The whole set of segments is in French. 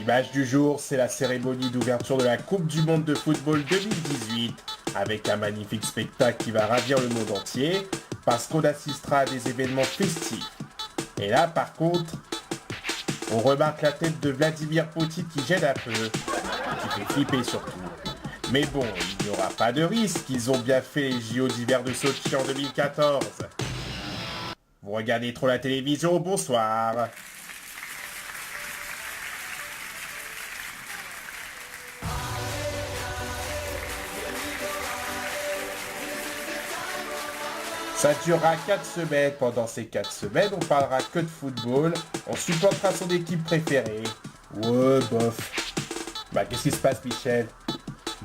L'image du jour, c'est la cérémonie d'ouverture de la Coupe du Monde de football 2018, avec un magnifique spectacle qui va ravir le monde entier, parce qu'on assistera à des événements festifs. Et là, par contre, on remarque la tête de Vladimir Poutine qui gêne un peu, et qui fait flipper surtout. Mais bon, il n'y aura pas de risque, ils ont bien fait les JO d'hiver de Sochi en 2014. Vous regardez trop la télévision, bonsoir. Ça durera 4 semaines. Pendant ces 4 semaines, on parlera que de football. On supportera son équipe préférée. Ouais, bof. Bah, qu'est-ce qui se passe, Michel?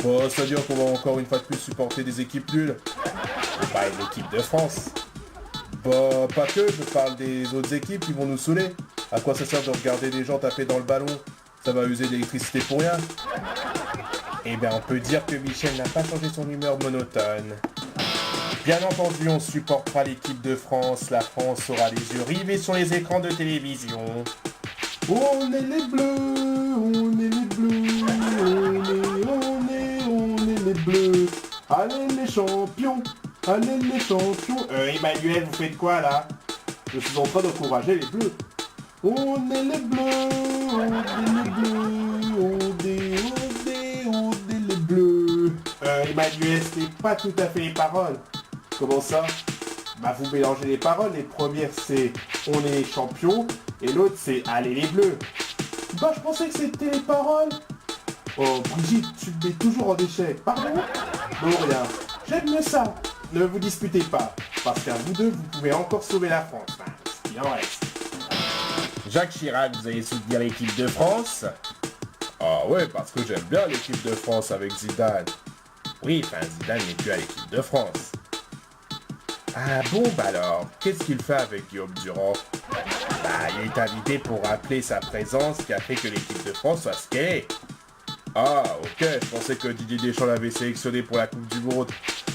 Bon, ça veut dire qu'on va encore une fois de plus supporter des équipes nulles. Bah, une équipe de France. Bah, pas que, je parle des autres équipes qui vont nous saouler. À quoi ça sert de regarder des gens taper dans le ballon? Ça va user d'électricité pour rien. Eh bien, on peut dire que Michel n'a pas changé son humeur monotone. Bien entendu, on supportera l'équipe de France. La France aura les yeux rivés sur les écrans de télévision. On est les bleus, on est les bleus, on est les bleus. Allez les champions, allez les champions. Emmanuel, vous faites quoi là? Je suis en train d'encourager les bleus. On est les bleus, on est les bleus, on est les bleus. Emmanuel, c'est pas tout à fait les paroles. Comment ça? Bah vous mélangez les paroles, les premières c'est on est les champions et l'autre c'est allez les bleus. Bah je pensais que c'était les paroles. Oh Brigitte, tu me mets toujours en échec. Pardon? Non rien. J'aime mieux ça. Ne vous disputez pas. Parce qu'à vous deux, vous pouvez encore sauver la France. Enfin, ce qu'il en reste. Jacques Chirac, vous allez soutenir l'équipe de France? Ah ouais, parce que j'aime bien l'équipe de France avec Zidane. Oui, enfin Zidane n'est plus à l'équipe de France. Ah bon, bah alors, qu'est-ce qu'il fait avec Guillaume Durand? Bah, il est invité pour rappeler sa présence qui a fait que l'équipe de France soit ce qu'elle est. Ah, ok, je pensais que Didier Deschamps l'avait sélectionné pour la Coupe du Monde.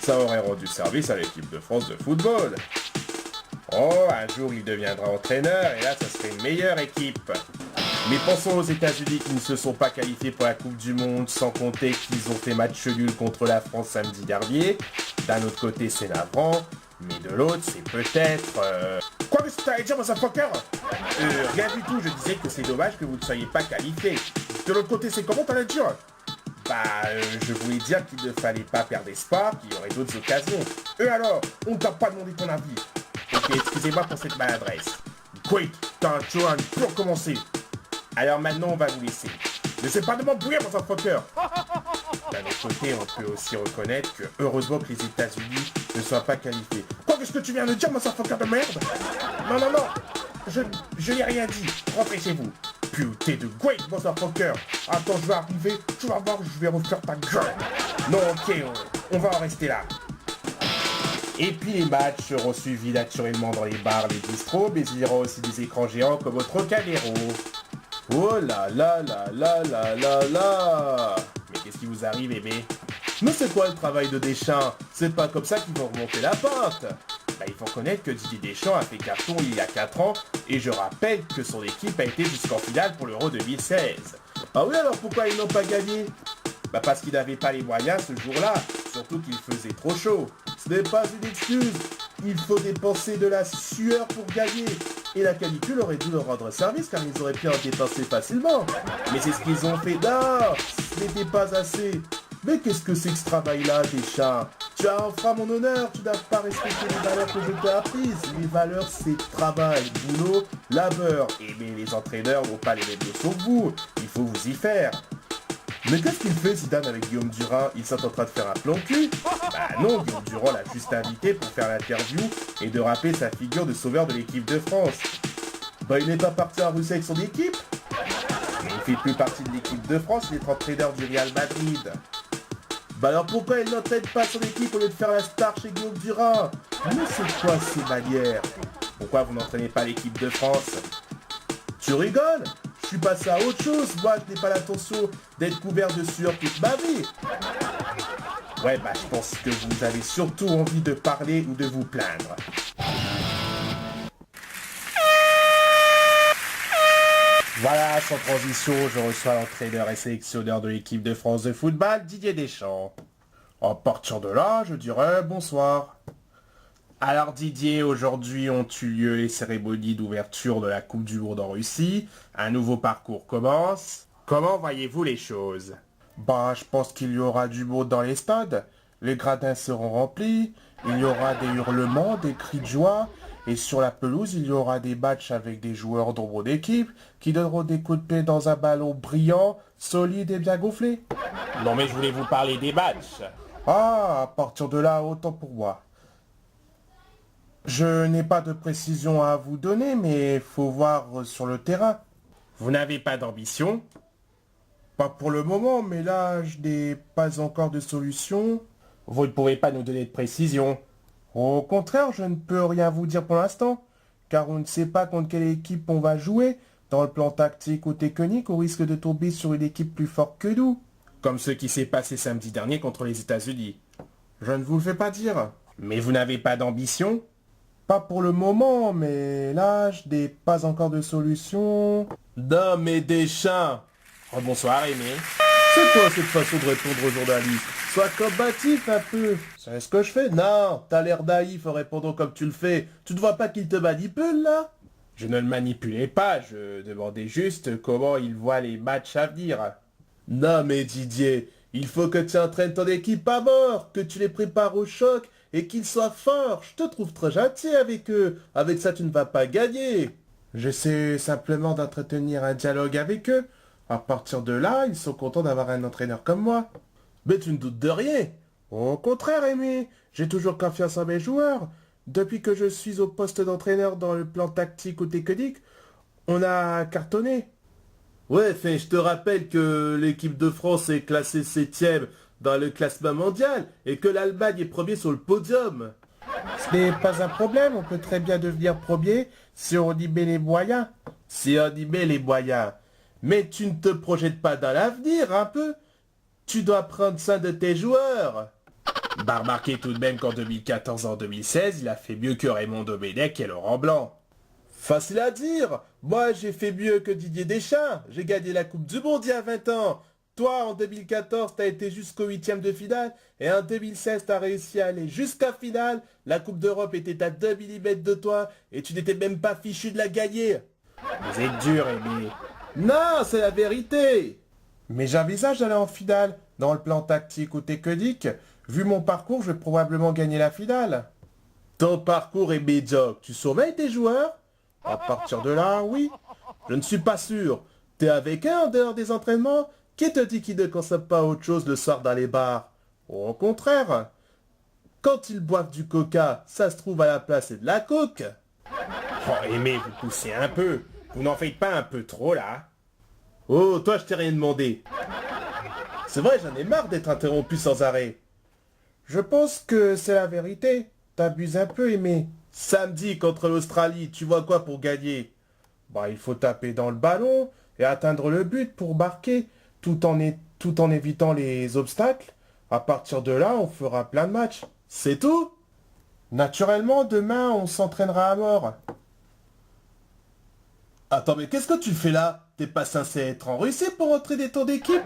Ça aurait rendu service à l'équipe de France de football. Oh, un jour il deviendra entraîneur et là, ça serait une meilleure équipe. Mais pensons aux États-Unis qui ne se sont pas qualifiés pour la Coupe du Monde, sans compter qu'ils ont fait match nul contre la France samedi dernier. D'un autre côté, c'est navrant. Mais de l'autre, c'est peut-être... Quoi, qu'est-ce que t'allais dire, mon fucker? Rien du tout, je disais que c'est dommage que vous ne soyez pas qualifiés. De l'autre côté, c'est comment t'allais dire? Bah, je voulais dire qu'il ne fallait pas perdre espoir, qu'il y aurait d'autres occasions. Alors, on ne t'a pas demandé ton avis. Ok, excusez-moi pour cette maladresse. Quick, t'as un Johan pour commencer. Alors maintenant, on va vous laisser. Ne sais pas de m'embrouiller, mon fucker. D'un autre côté, on peut aussi reconnaître que heureusement que les États-Unis ne soient pas qualifiés. Quoi, qu'est-ce que tu viens de dire, mon fucker de merde? Non, non, non. Je n'ai rien dit. Rentrez chez vous. Putain de great, motherfucker. Attends, je vais arriver. Tu vas voir, je vais refaire ta gueule. Non, ok, on va en rester là. Et puis les matchs seront suivis naturellement dans les bars, les bistrots, mais il y aura aussi des écrans géants comme au Trocadéro. Oh là là là là là là là. Mais qu'est-ce qui vous arrive, bébé? Mais c'est quoi le travail de Deschamps? C'est pas comme ça qu'ils vont remonter la pente. Bah, il faut connaître que Didier Deschamps a fait carton il y a 4 ans, et je rappelle que son équipe a été jusqu'en finale pour l'Euro 2016. Ah oui, alors pourquoi ils n'ont pas gagné? Bah parce qu'ils n'avaient pas les moyens ce jour-là, surtout qu'il faisait trop chaud. Ce n'est pas une excuse, il faut dépenser de la sueur pour gagner. Et la canicule aurait dû leur rendre service car ils auraient pu en dépenser facilement. Mais c'est ce qu'ils ont fait. Non, ce n'était pas assez. Mais qu'est-ce que c'est que ce travail-là, Deschamps? Tu as enfreint mon honneur, tu n'as pas respecté les valeurs que je t'ai apprises. Les valeurs, c'est travail, boulot, labeur. Et mais les entraîneurs n'ont pas les mêmes leçons que vous. Il faut vous y faire. Mais qu'est-ce qu'il fait Zidane avec Guillaume Durand? Ils sont en train de faire un plan cul? Bah non, Guillaume Durand l'a juste invité pour faire l'interview et de rappeler sa figure de sauveur de l'équipe de France. Bah il n'est pas parti en Russie avec son équipe? Mais il fait plus partie de l'équipe de France, il est entraîneur du Real Madrid. Bah alors pourquoi il n'entraîne pas son équipe au lieu de faire la star chez Guillaume Durand? Mais c'est quoi ces manières? Pourquoi vous n'entraînez pas l'équipe de France? Tu rigoles? Je suis passé à autre chose, moi je n'ai pas l'intention d'être couvert de sueur toute ma vie. Ouais bah je pense que vous avez surtout envie de parler ou de vous plaindre. Voilà, sans transition, je reçois l'entraîneur et sélectionneur de l'équipe de France de football, Didier Deschamps. À partir de là, je dirais bonsoir. Alors Didier, aujourd'hui ont eu lieu les cérémonies d'ouverture de la Coupe du Monde en Russie. Un nouveau parcours commence. Comment voyez-vous les choses? Bah, je pense qu'il y aura du monde dans les stades. Les gradins seront remplis. Il y aura des hurlements, des cris de joie. Et sur la pelouse, il y aura des matchs avec des joueurs d'ombre d'équipe qui donneront des coups de pied dans un ballon brillant, solide et bien gonflé. Non mais je voulais vous parler des matchs. Ah, à partir de là, autant pour moi. Je n'ai pas de précision à vous donner, mais faut voir sur le terrain. Vous n'avez pas d'ambition? Pas pour le moment, mais là, je n'ai pas encore de solution. Vous ne pouvez pas nous donner de précision. Au contraire, je ne peux rien vous dire pour l'instant, car on ne sait pas contre quelle équipe on va jouer. Dans le plan tactique ou technique, on risque de tomber sur une équipe plus forte que nous. Comme ce qui s'est passé samedi dernier contre les États-Unis. Je ne vous le fais pas dire. Mais vous n'avez pas d'ambition? Pas pour le moment, mais là, je n'ai pas encore de solution. Non, mais Deschamps. Oh, bonsoir, Aimé. C'est quoi cette façon de répondre aux journalistes? Sois combatif un peu. C'est ce que je fais? Non, t'as l'air naïf en répondant comme tu le fais. Tu ne vois pas qu'il te manipule, là? Je ne le manipulais pas, je demandais juste comment il voit les matchs à venir. Non, mais Didier, il faut que tu entraînes ton équipe à mort, que tu les prépares au choc et qu'ils soient forts. Je te trouve trop gentil avec eux. Avec ça, tu ne vas pas gagner. J'essaie simplement d'entretenir un dialogue avec eux. À partir de là, ils sont contents d'avoir un entraîneur comme moi. Mais tu ne doutes de rien. Au contraire, Aimé, j'ai toujours confiance en mes joueurs. Depuis que je suis au poste d'entraîneur dans le plan tactique ou technique, on a cartonné. Ouais, je te rappelle que l'équipe de France est classée 7e dans le classement mondial et que l'Allemagne est premier sur le podium. Ce n'est pas un problème, on peut très bien devenir premier si on y met les moyens. Si on y met les moyens. Mais tu ne te projettes pas dans l'avenir un peu? Tu dois prendre soin de tes joueurs. Bah remarquez tout de même qu'en 2014 et en 2016, il a fait mieux que Raymond Domenech et Laurent Blanc. Facile à dire. Moi, j'ai fait mieux que Didier Deschamps. J'ai gagné la Coupe du Monde il y a 20 ans. Toi, en 2014, t'as été jusqu'au 8e de finale. Et en 2016, t'as réussi à aller jusqu'à finale. La Coupe d'Europe était à 2 millimètres de toi. Et tu n'étais même pas fichu de la gagner. Vous êtes dur, Aimé. Non, c'est la vérité. Mais j'envisage d'aller en finale. Dans le plan tactique ou technique, vu mon parcours, je vais probablement gagner la finale. Ton parcours est médiocre. Tu surveilles tes joueurs? À partir de là, oui. Je ne suis pas sûr. T'es avec eux en dehors des entraînements? Qui te dit qu'ils ne consomment pas autre chose le soir dans les bars? Au contraire. Quand ils boivent du coca, ça se trouve à la place et de la coke. Oh, Aimé, vous poussez un peu. Vous n'en faites pas un peu trop, là? Oh, toi, je t'ai rien demandé. C'est vrai, j'en ai marre d'être interrompu sans arrêt. Je pense que c'est la vérité. T'abuses un peu, Aimé. Samedi contre l'Australie, tu vois quoi pour gagner? Bah, il faut taper dans le ballon et atteindre le but pour marquer, tout en évitant les obstacles. À partir de là, on fera plein de matchs. C'est tout? Naturellement, demain, on s'entraînera à mort. Attends, mais qu'est-ce que tu fais là? T'es pas censé être en Russie pour entraîner ton équipe?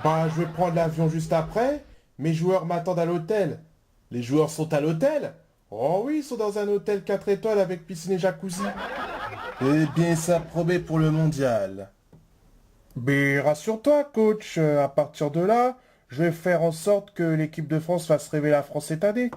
Bah, je vais prendre l'avion juste après. Mes joueurs m'attendent à l'hôtel. Les joueurs sont à l'hôtel? Oh oui, ils sont dans un hôtel 4 étoiles avec piscine et jacuzzi. Eh bien, ça promet pour le mondial. Mais rassure-toi, coach, à partir de là, je vais faire en sorte que l'équipe de France fasse rêver la France cette année.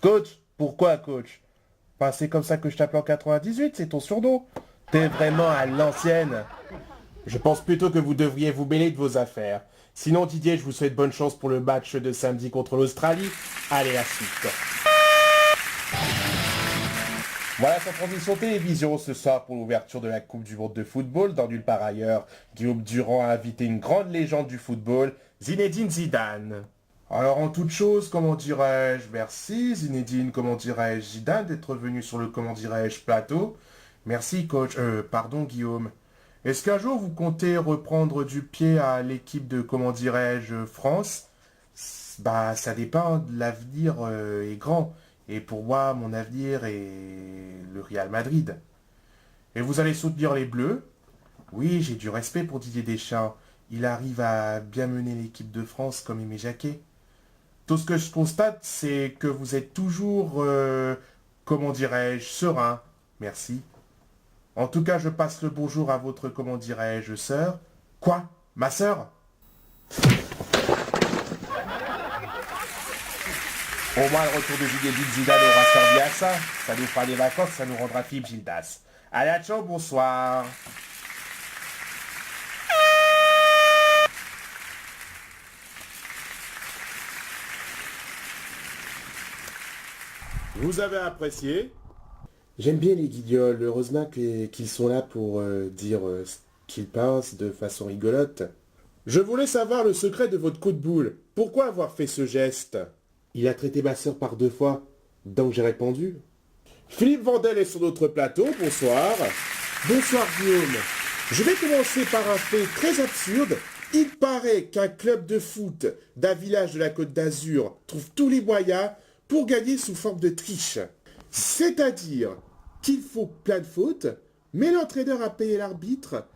Coach? Pourquoi, coach? Bah, c'est comme ça que je t'appelle en 98, c'est ton surnom. T'es vraiment à l'ancienne. Je pense plutôt que vous devriez vous mêler de vos affaires. Sinon, Didier, je vous souhaite bonne chance pour le match de samedi contre l'Australie. Allez, la suite. Voilà sa transition télévision ce soir pour l'ouverture de la Coupe du Monde de football. Dans Nulle part ailleurs, Guillaume Durand a invité une grande légende du football, Zinedine Zidane. Alors en toute chose, comment dirais-je, merci Zinedine, comment dirais-je, Zidane d'être venu sur le, comment dirais-je, plateau. Merci coach, pardon Guillaume. Est-ce qu'un jour vous comptez reprendre du pied à l'équipe de, comment dirais-je, France? Bah ça dépend, l'avenir est grand. Et pour moi, mon avenir est le Real Madrid. Et vous allez soutenir les Bleus? Oui, j'ai du respect pour Didier Deschamps. Il arrive à bien mener l'équipe de France comme Aimé Jacquet. Tout ce que je constate, c'est que vous êtes toujours, comment dirais-je, serein. Merci. En tout cas, je passe le bonjour à votre, comment dirais-je, sœur. Quoi? Ma sœur? Au moins, le retour de Zinedine Zidane aura servi à ça. Ça nous fera des vacances, ça nous rendra fibre, Gildas. Allez, ciao, bonsoir. Vous avez apprécié? J'aime bien les guignols, heureusement qu'ils sont là pour dire ce qu'ils pensent de façon rigolote. Je voulais savoir le secret de votre coup de boule. Pourquoi avoir fait ce geste? Il a traité ma sœur par 2 fois, donc j'ai répondu. Philippe Vandel est sur notre plateau, bonsoir. Bonsoir Guillaume. Je vais commencer par un fait très absurde. Il paraît qu'un club de foot d'un village de la Côte d'Azur trouve tous les moyens pour gagner sous forme de triche. C'est-à-dire qu'il faut plein de fautes, mais l'entraîneur a payé l'arbitre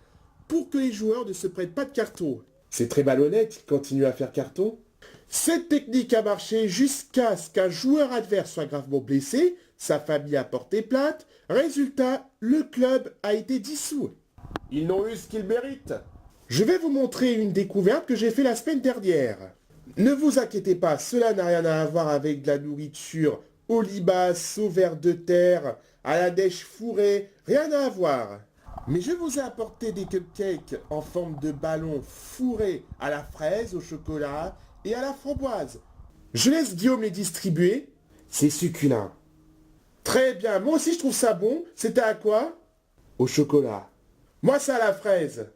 pour que les joueurs ne se prennent pas de carton. C'est très malhonnête, il continue à faire carton. Cette technique a marché jusqu'à ce qu'un joueur adverse soit gravement blessé, sa famille a porté plainte, résultat, le club a été dissous. Ils n'ont eu ce qu'ils méritent. Je vais vous montrer une découverte que j'ai fait la semaine dernière. Ne vous inquiétez pas, cela n'a rien à voir avec de la nourriture au limaces, au vers de terre, à la neige fourrée, rien à voir. Mais je vous ai apporté des cupcakes en forme de ballon fourrés à la fraise, au chocolat et à la framboise. Je laisse Guillaume les distribuer. C'est succulent. Très bien, moi aussi je trouve ça bon. C'était à quoi? Au chocolat. Moi c'est à la fraise.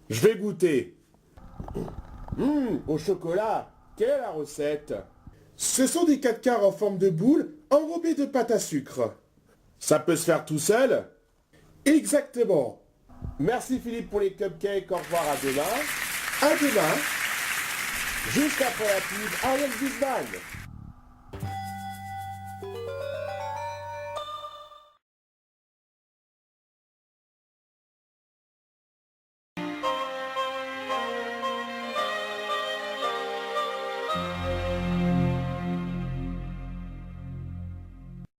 Je vais goûter. Au chocolat. Quelle est la recette? Ce sont des 4 quarts en forme de boule enrobés de pâte à sucre. Ça peut se faire tout seul? Exactement. Merci Philippe pour les cupcakes, au revoir, à demain. À demain. Juste après la pub, Ariel Guzman.